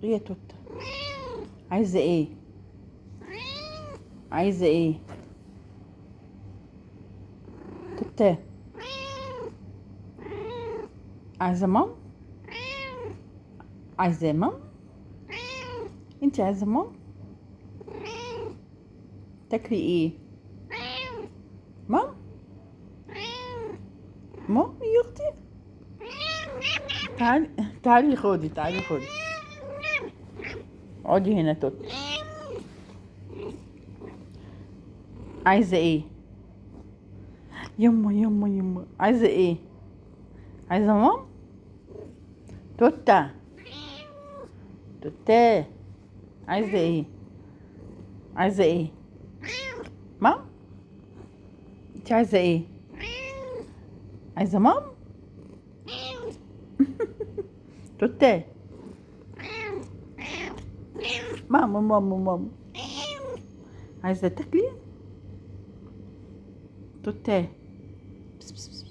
ايه يا توتة؟ عايزة ايه؟ عايزة ايه؟ توتة، عايزة مام؟ عايزة مام؟ انتي عايزة مام؟ تاكلي ايه؟ مام؟ مام يا اختي، تعالي تعالي خدي، تعالي خدي، اقعدي هنا توتة. عايزة ايه؟ يما يما يما، عايزة ايه؟ عايزة مام؟ توتة، توتة، عايزة ايه؟ عايزة ايه؟ مام؟ انتي عايزة ايه؟ عايزة مام؟ توتة، ماما ماما ماما، عايزة تاكلي؟ توتة، بس بس بس.